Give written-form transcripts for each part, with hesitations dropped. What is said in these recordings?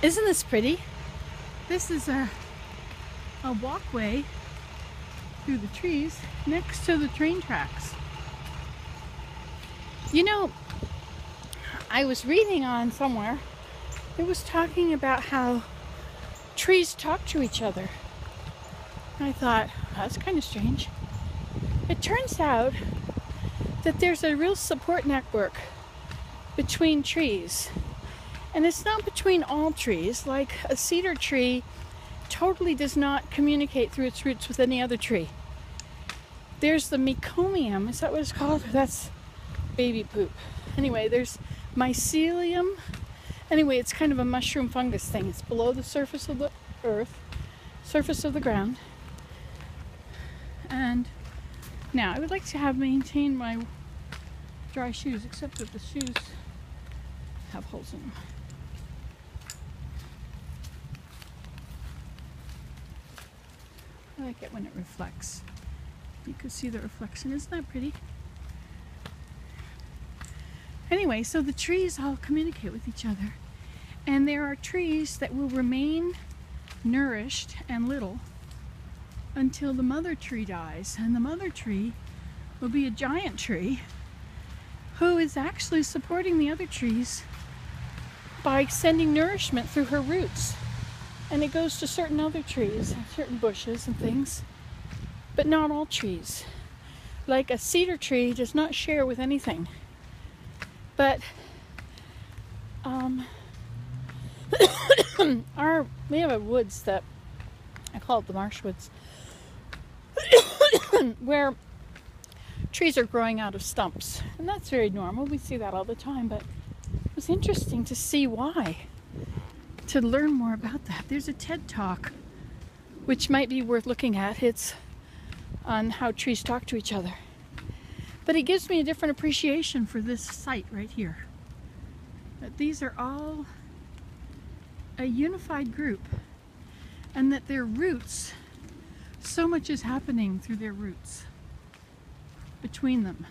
Isn't this pretty? This is a walkway through the trees next to the train tracks. You know, I was reading on somewhere, it was talking about how trees talk to each other. And I thought, that's kind of strange. It turns out that there's a real support network between trees. And it's not between all trees. Like a cedar tree totally does not communicate through its roots with any other tree. There's the meconium, is that what it's called? That's baby poop. Anyway, there's mycelium. Anyway, it's kind of a mushroom fungus thing. It's below the surface of the earth, surface of the ground. And now I would like to have maintained my dry shoes, except that the shoes have holes in them. I like it when it reflects. You can see the reflection. Isn't that pretty? Anyway, so the trees all communicate with each other. And there are trees that will remain nourished and little until the mother tree dies. And the mother tree will be a giant tree who is actually supporting the other trees by sending nourishment through her roots. And it goes to certain other trees, and certain bushes and things, but not all trees. Like a cedar tree does not share with anything. But we have a woods that I call it the marsh woods, where trees are growing out of stumps, and that's very normal. We see that all the time, but it was interesting to see why. To learn more about that. There's a TED Talk which might be worth looking at. It's on how trees talk to each other. But it gives me a different appreciation for this site right here. That these are all a unified group, and that their roots, so much is happening through their roots between them.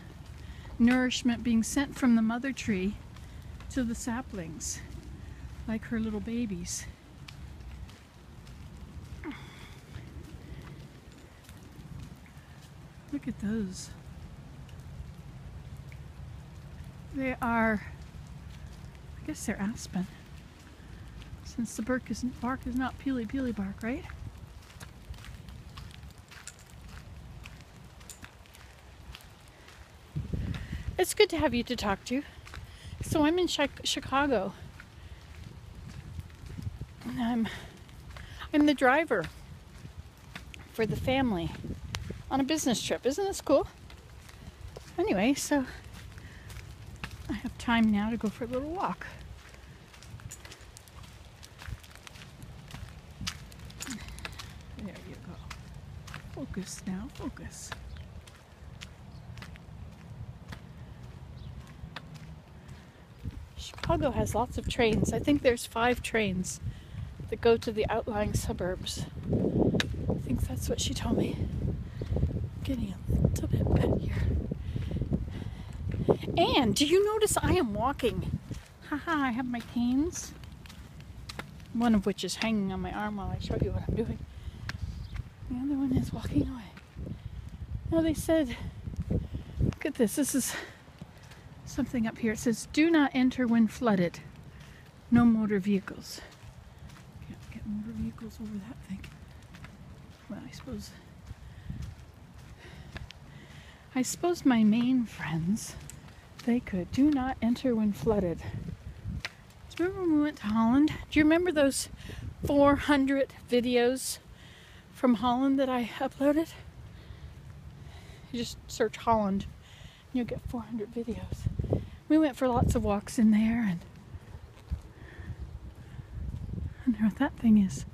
Nourishment being sent from the mother tree to the saplings, like her little babies. Look at those. They are, I guess they're aspen, since the bark is not peely bark, right? It's good to have you to talk to. So I'm in Chicago. And I'm the driver for the family on a business trip. Isn't this cool? Anyway, so I have time now to go for a little walk. There you go. Focus now, focus. Chicago has lots of trains. I think there's 5 trains that go to the outlying suburbs. I think that's what she told me. Getting a little bit wet here. And do you notice I am walking? Haha, I have my canes. One of which is hanging on my arm while I show you what I'm doing. The other one is walking away. Now they said, look at this. This is something up here. It says, do not enter when flooded. No motor vehicles. Can't get motor vehicles over that thing. Well, I suppose my Maine friends, they could. Do not enter when flooded. Do you remember when we went to Holland? Do you remember those 400 videos from Holland that I uploaded? You just search Holland and you'll get 400 videos. We went for lots of walks in there, and I wonder what that thing is.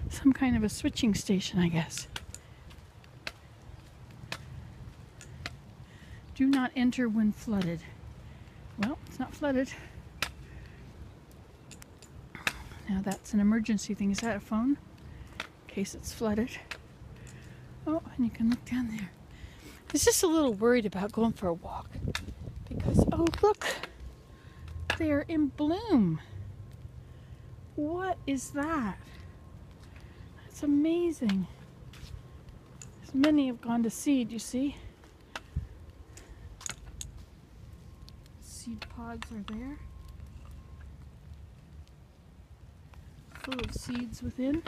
Some kind of a switching station, I guess. Do not enter when flooded. Well, it's not flooded. Now that's an emergency thing. Is that a phone? In case it's flooded. Oh, and you can look down there. I was just a little worried about going for a walk because, oh look, they're in bloom. What is that? That's amazing. Many have gone to seed, you see. Seed pods are there, full of seeds within.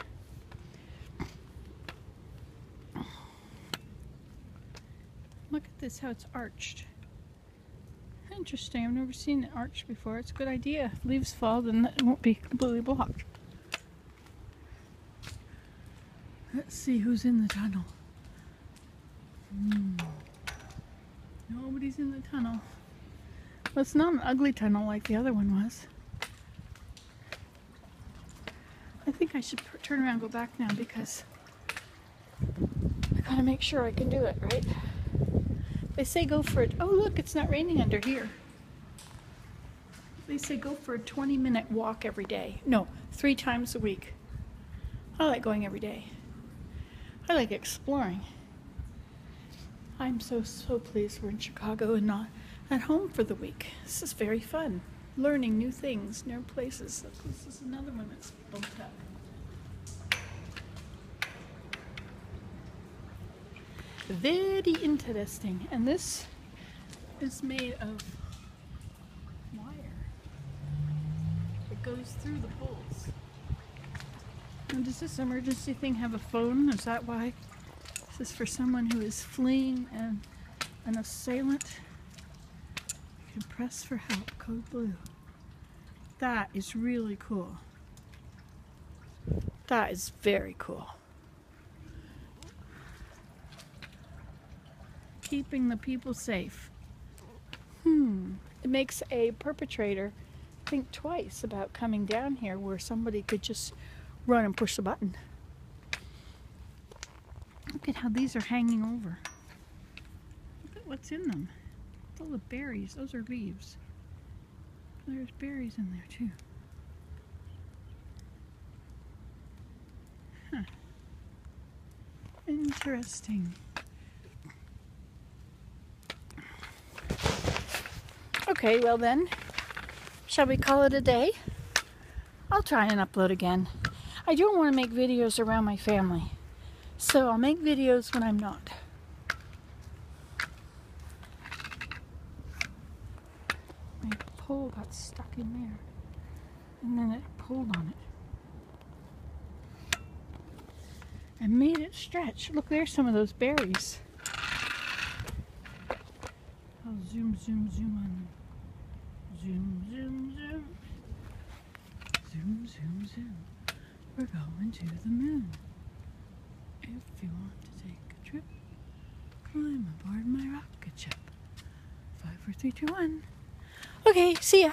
Look at this, how it's arched. Interesting, I've never seen it arched before. It's a good idea. If leaves fall, then it won't be completely blocked. Let's see who's in the tunnel. Nobody's in the tunnel. Well, it's not an ugly tunnel like the other one was. I think I should turn around and go back now because I gotta make sure I can do it, right? They say go for it. Oh, look, it's not raining under here. They say go for a 20-minute walk every day. No, 3 times a week. I like going every day. I like exploring. I'm so pleased we're in Chicago and not at home for the week. This is very fun. Learning new things, new places. This is another one that's built up. Very interesting. And this is made of wire. It goes through the poles. And does this emergency thing have a phone? Is that why? This is for someone who is fleeing an assailant. You can press for help, code blue. That is really cool. That is very cool. Keeping the people safe. It makes a perpetrator think twice about coming down here where somebody could just run and push the button. Look at how these are hanging over. Look at what's in them. Full of berries. Those are leaves. There's berries in there too. Huh. Interesting. Okay, well then, shall we call it a day? I'll try and upload again. I don't want to make videos around my family, so I'll make videos when I'm not. My pole got stuck in there, and then it pulled on it and made it stretch. Look, there's some of those berries. I'll zoom on them. Zoom, zoom, zoom. Zoom, zoom, zoom. We're going to the moon. If you want to take a trip, climb aboard my rocket ship. 5, 4, 3, 2, 1. Okay, see ya.